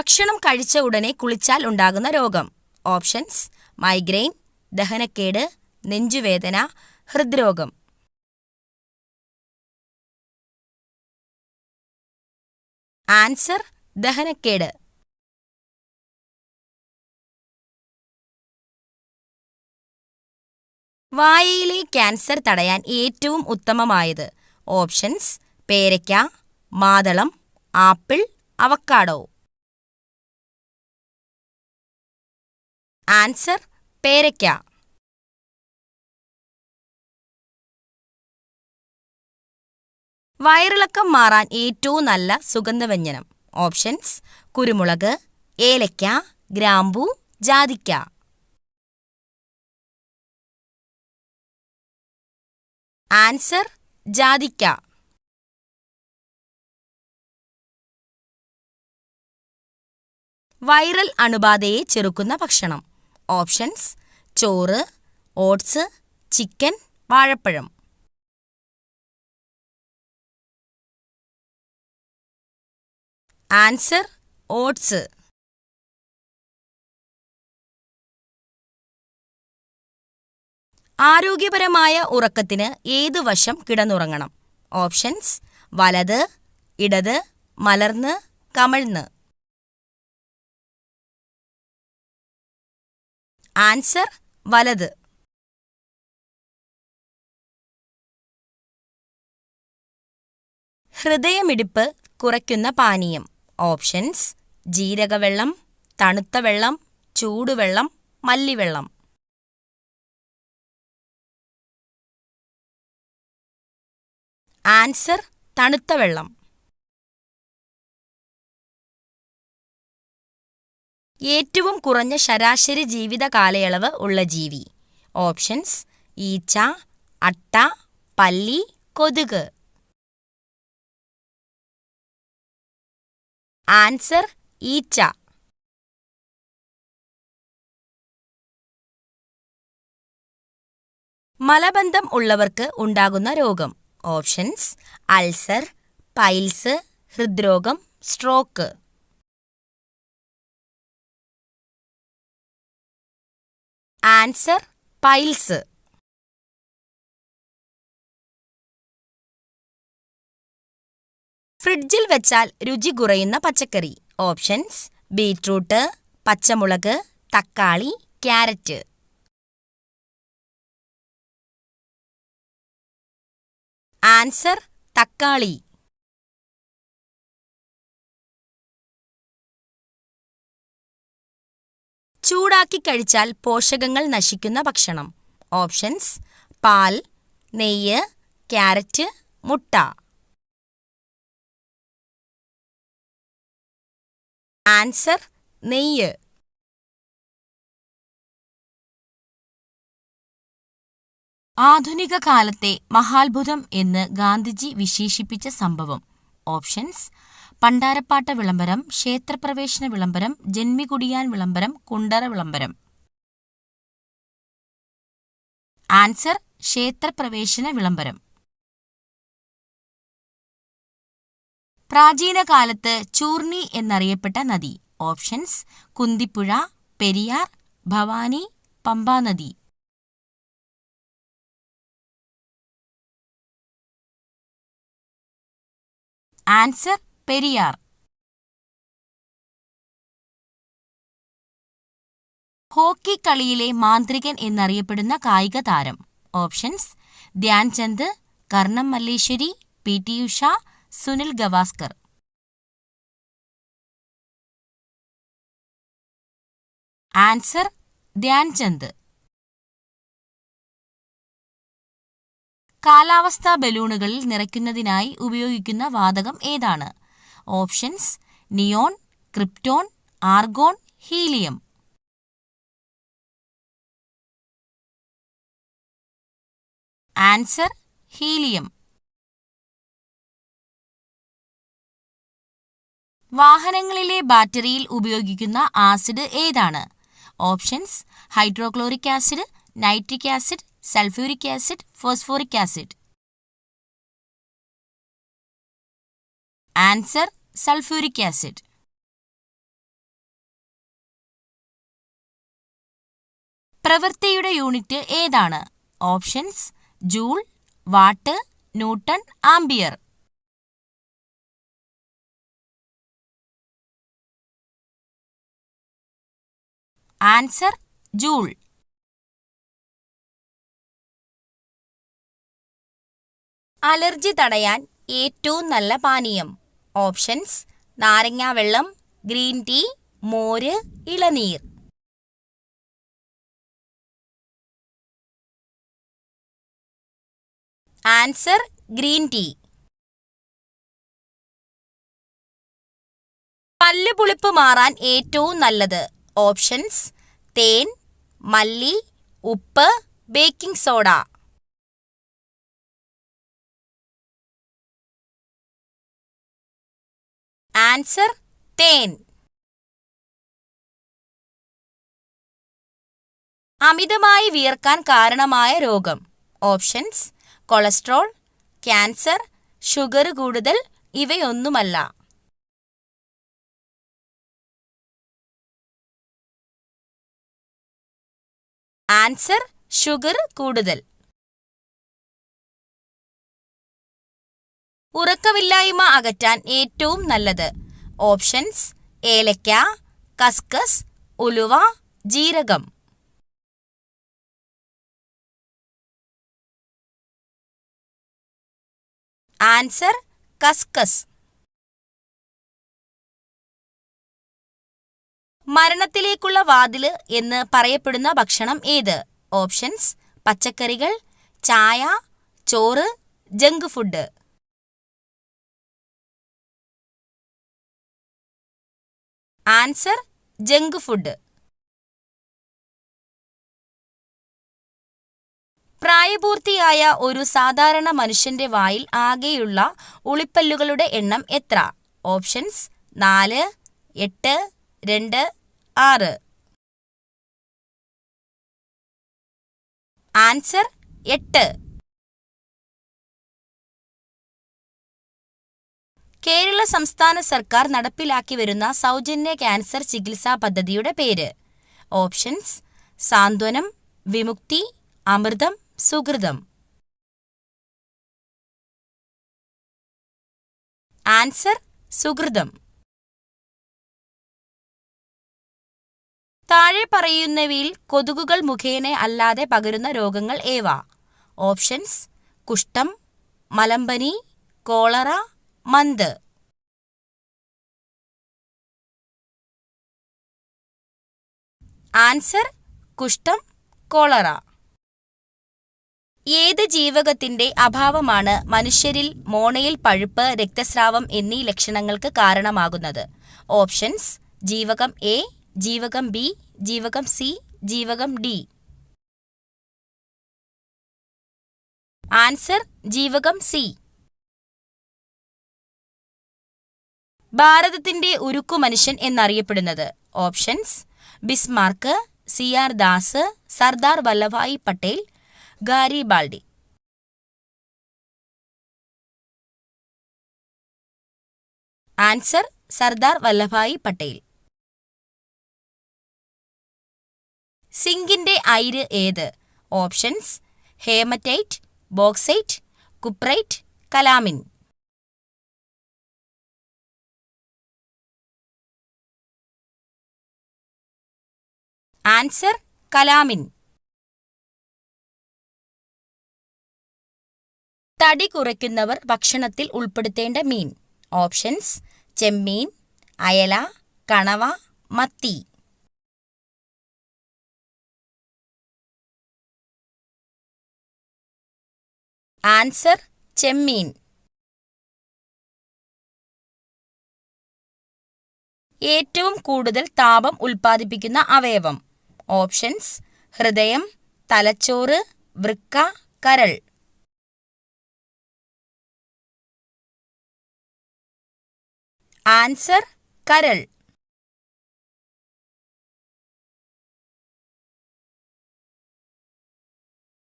ഭക്ഷണം കഴിച്ച ഉടനെ കുളിച്ചാൽ ഉണ്ടാകുന്ന രോഗം. ഓപ്ഷൻസ്: മൈഗ്രെയിൻ, ദഹനക്കേട്, നെഞ്ചുവേദന, ഹൃദ്രോഗം. ആൻസർ: ദഹനക്കേട്. വായയിലെ ക്യാൻസർ തടയാൻ ഏറ്റവും ഉത്തമമായത്. ഓപ്ഷൻസ്: പേരയ്ക്ക, മാതളം, ആപ്പിൾ, അവക്കാഡോ. ആൻസർ: പേരയ്ക്ക. വയറിളക്കം മാറാൻ ഏറ്റവും നല്ല സുഗന്ധവ്യഞ്ജനം. ഓപ്ഷൻസ്: കുരുമുളക്, ഏലയ്ക്ക, ഗ്രാമ്പൂ, ജാതിക്ക. ആൻസർ: ജാതിക്ക. വൈറൽ അണുബാധയെ ചെറുക്കുന്ന ഭക്ഷണം. ഓപ്ഷൻസ്: ചോറ്, ഓട്സ്, ചിക്കൻ, വാഴപ്പഴം. Answer: oats. ആരോഗ്യപരമായ ഉറക്കത്തിന് ഏതു വശം കിടന്നുറങ്ങണം? ഓപ്ഷൻസ്: വലത്, ഇടത്, മലർന്ന്, കമഴ്ന്ന്. ആൻസർ: വലത്. ഹൃദയമിടിപ്പ് കുറയ്ക്കുന്ന പാനീയം. ഓപ്ഷൻസ്: ജീരകവെള്ളം, തണുത്ത വെള്ളം, ചൂടുവെള്ളം, മല്ലിവെള്ളം. ആൻസർ: തണുത്ത വെള്ളം. ഏറ്റവും കുറഞ്ഞ ശരാശരി ജീവിത കാലയളവ് ഉള്ള ജീവി. ഓപ്ഷൻസ്: ഈച്ച, അട്ട, പല്ലി, കൊതുക്. ആൻസർ: ഈച്ച. മലബന്ധം ഉള്ളവർക്ക് ഉണ്ടാകുന്ന രോഗം. ഓപ്ഷൻസ്: അൾസർ, പൈൽസ്, ഹൃദ്രോഗം, സ്ട്രോക്ക്. Answer: piles. ഫ്രിഡ്ജിൽ വെച്ചാൽ രുചി കുറയുന്ന പച്ചക്കറി. ഓപ്ഷൻസ്: ബീറ്റ്റൂട്ട്, പച്ചമുളക്, തക്കാളി, ക്യാരറ്റ്. ആൻസർ: തക്കാളി. ചൂടാക്കി കഴിച്ചാൽ പോഷകങ്ങൾ നശിക്കുന്ന ഭക്ഷണം. ഓപ്ഷൻസ്: പാൽ, നെയ്യ്, ക്യാരറ്റ്, മുട്ട. ആൻസർ: നെയ്യ്. ആധുനിക കാലത്തെ മഹാത്ഭുതം എന്ന് ഗാന്ധിജി വിശേഷിപ്പിച്ച സംഭവം. ഓപ്ഷൻസ്: പണ്ടാരപ്പാട്ട വിളംബരം, ക്ഷേത്രപ്രവേശന വിളംബരം, ജന്മികുടിയാൻ വിളംബരം, കുണ്ടറ വിളംബരം. ആൻസർ: ക്ഷേത്രപ്രവേശന വിളംബരം. പ്രാചീന കാലത്ത് ചൂർണി എന്നറിയപ്പെട്ട നദി. ഓപ്ഷൻസ്: കുന്തിപ്പുഴ, പെരിയാർ, ഭവാനി, പമ്പാനദി. ആൻസർ: പെരിയാർ. ഹോക്കി കളിയിലെ മാന്ത്രികൻ എന്നറിയപ്പെടുന്ന കായിക താരം. Options: Dhyan Chand, Karnam Malleswari, P T. Usha, Sunil Gavaskar. Answer: Dhyan Chand. കാലാവസ്ഥാ ബലൂണുകളിൽ നിറയ്ക്കുന്നതിനായി ഉപയോഗിക്കുന്ന വാതകം ഏതാണ്? Options: neon, krypton, argon, helium. Answer: helium. വാഹനങ്ങളിലെ ബാറ്ററിയിൽ ഉപയോഗിക്കുന്ന ആസിഡ് ഏതാണ്? Options: hydrochloric acid, nitric acid, sulphuric acid, phosphoric acid. Answer: sulphuric acid. പ്രവൃത്തിയുടെ യൂണിറ്റ് ഏതാണ്? Options: joule, watt, newton, ampere. Answer: joule. Allergy തടയാൻ ഏറ്റവും നല്ല പാനീയം. ഓപ്ഷൻസ്: നാരങ്ങാ വെള്ളം, ഗ്രീൻ ടീ, മോര്, ഇളനീർ. Answer: green tea. പല്ലുപുളിപ്പ് മാറാൻ ഏറ്റവും നല്ലത്. ഓപ്ഷൻസ്: തേൻ, മല്ലി, ഉപ്പ്, ബേക്കിംഗ് സോഡ. ആൻസർ: തേൻ. അമിതമായി വിയർക്കാൻ കാരണമായ രോഗം. ഓപ്ഷൻസ്: കൊളസ്ട്രോൾ, ക്യാൻസർ, ഷുഗർ കൂടുതൽ, ഇവയൊന്നുമല്ല. ആൻസർ: ഷുഗർ കൂടുതൽ. ഉറക്കമില്ലായ്മ അകറ്റാൻ ഏറ്റവും നല്ലത്. ഓപ്ഷൻസ്: ഏലക്ക, കസ്കസ്, ഉലുവ, ജീരകം. ആൻസർ: കസ്കസ്. മരണത്തിലേക്കുള്ള വാതില് എന്ന് പറയപ്പെടുന്ന ഭക്ഷണം ഏത്? ഓപ്ഷൻസ്: പച്ചക്കറികൾ, ചായ, ചോറ്, junk food. Answer: junk food. പ്രായപൂർത്തിയായ ഒരു സാധാരണ മനുഷ്യന്റെ വായിൽ ആകെയുള്ള ഉളിപ്പല്ലുകളുടെ എണ്ണം എത്ര? ഓപ്ഷൻസ്: 4, 8, 2, 6. ആൻസർ: 8. കേരള സംസ്ഥാന സർക്കാർ നടപ്പിലാക്കി വരുന്ന സൗജന്യ ക്യാൻസർ ചികിത്സാ പദ്ധതിയുടെ പേര്. ഓപ്ഷൻസ്: സാന്ത്വനം, വിമുക്തി, അമൃതം, സുകൃതം. ആൻസർ: സുകൃതം. താഴെ പറയുന്നവയിൽ കൊതുകുകൾ മുഖേന അല്ലാതെ പകരുന്ന രോഗങ്ങൾ ഏവ? ഓപ്ഷൻസ്: കുഷ്ഠം, മലമ്പനി, കോളറ, മന്ത്. ആൻസർ: കുഷ്ഠം, കോളറ. ഏത് ജീവകത്തിന്റെ അഭാവമാണ് മനുഷ്യരിൽ മോണയിൽ പഴുപ്പ്, രക്തസ്രാവം എന്നീ ലക്ഷണങ്ങൾക്ക് കാരണമാകുന്നത്? ഓപ്ഷൻസ്: ജീവകം എ, ജീവകം ബി, ജീവകം സി, ജീവകം ഡി. ആൻസർ: ജീവകം സി. ഭാരതത്തിന്റെ ഉരുക്കു മനുഷ്യൻ എന്നറിയപ്പെടുന്നത്? Options: Bismarck, C R. Das, Sardar Vallabhbhai Patel, Garibaldi. Answer: Sardar Vallabhbhai Patel. സിങ്കിന്റെ അയിര് ഏത്? Options: hematite, bauxite, cuprite, calamine. Answer: calamine. തടി കുറയ്ക്കുന്നവർ ഭക്ഷണത്തിൽ ഉൾപ്പെടുത്തേണ്ട മീൻ. ഓപ്ഷൻസ്: ചെമ്മീൻ, അയല, കണവ, മത്തി. ആൻസർ: ചെമ്മീൻ. ഏറ്റവും കൂടുതൽ താപം ഉൽപ്പാദിപ്പിക്കുന്ന അവയവം. ഓപ്ഷൻസ്: ഹൃദയം, തലച്ചോറ്, വൃക്ക, കരൾ. ആൻസർ: കരൾ.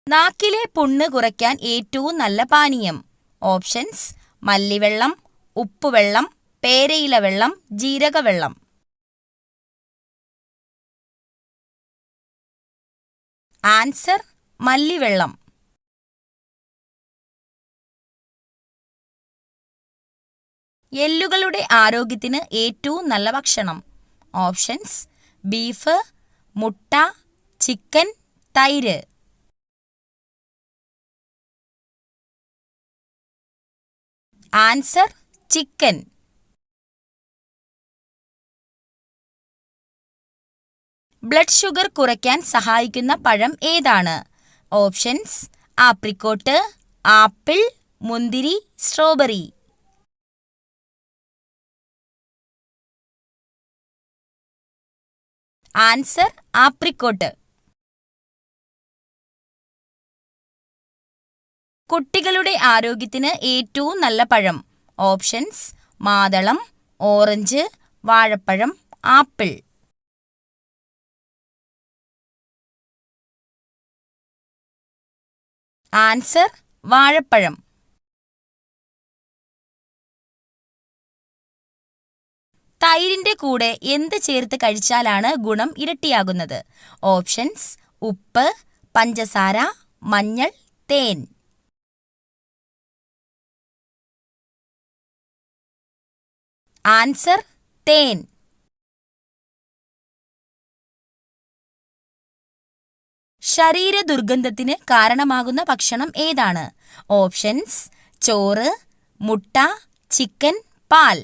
നാക്കിലെ പുണ്ണ് കുറയ്ക്കാൻ ഏറ്റവും നല്ല പാനീയം. ഓപ്ഷൻസ്: മല്ലിവെള്ളം, ഉപ്പുവെള്ളം, പേരയില വെള്ളം, ജീരകവെള്ളം. ആൻസർ മല്ലിവെള്ളം. എല്ലുകളുടെ ആരോഗ്യത്തിന് ഏറ്റവും നല്ല ഭക്ഷണം. ഓപ്ഷൻസ്: ബീഫ്, മുട്ട, ചിക്കൻ, തൈര്. Answer chicken. ബ്ലഡ് ഷുഗർ കുറയ്ക്കാൻ സഹായിക്കുന്ന പഴം ഏതാണ്? ഓപ്ഷൻസ്: ആപ്രിക്കോട്ട്, ആപ്പിൾ, മുന്തിരി, സ്ട്രോബെറി. Answer apricot. കുട്ടികളുടെ ആരോഗ്യത്തിന് ഏറ്റവും നല്ല പഴം. ഓപ്ഷൻസ്: മാതളം, ഓറഞ്ച്, വാഴപ്പഴം, ആപ്പിൾ. ആൻസർ വാഴപ്പഴം. തൈരിന്റെ കൂടെ എന്ത് ചേർത്ത് കഴിച്ചാലാണ് ഗുണം ഇരട്ടിയാകുന്നത്? ഓപ്ഷൻസ്: ഉപ്പ്, പഞ്ചസാര, മഞ്ഞൾ, തേൻ. ആൻസർ തേൻ. ശരീര ദുർഗന്ധത്തിന് കാരണമാകുന്ന ഭക്ഷണം ഏതാണ്? ഓപ്ഷൻസ്: ചോറ്, മുട്ട, ചിക്കൻ, പാൽ.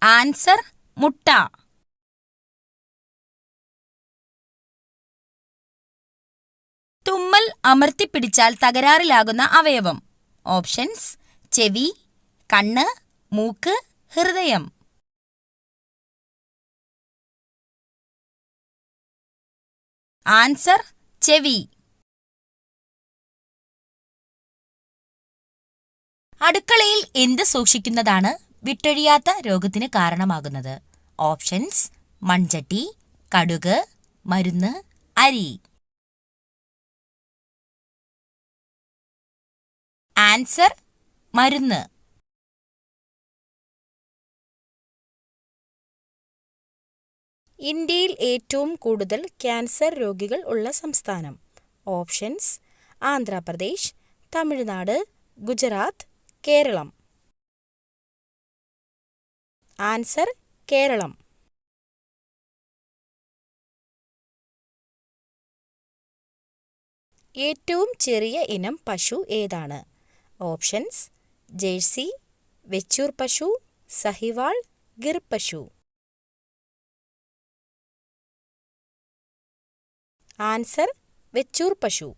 ആൻസർ മുട്ട. തുമ്മൽ അമർത്തിപ്പിടിച്ചാൽ തകരാറിലാകുന്ന അവയവം. ഓപ്ഷൻസ്: ചെവി, കണ്ണ്, മൂക്ക്, ഹൃദയം. ആൻസർ ചെവി. അടുക്കളയിൽ എന്ത് സൂക്ഷിക്കുന്നതാണ് വിട്ടൊഴിയാത്ത രോഗത്തിന് കാരണമാകുന്നത്? ഓപ്ഷൻസ്: മൺചട്ടി, കടുക്, മരുന്ന്, അരി. ആൻസർ മരുന്ന്. ഇന്ത്യയിൽ ഏറ്റവും കൂടുതൽ ക്യാൻസർ രോഗികൾ ഉള്ള സംസ്ഥാനം. ഓപ്ഷൻസ്: ആന്ധ്രാപ്രദേശ്, തമിഴ്നാട്, ഗുജറാത്ത്, കേരളം. ആൻസർ കേരളം. ഏറ്റവും ചെറിയ ഇനം പശു ഏതാണ്? ഓപ്ഷൻസ്: ജേഴ്സി, വെച്ചൂർ പശു, സഹിവാൾ, ഗിർ പശു. ആൻസർ വെച്ചൂർ പശു.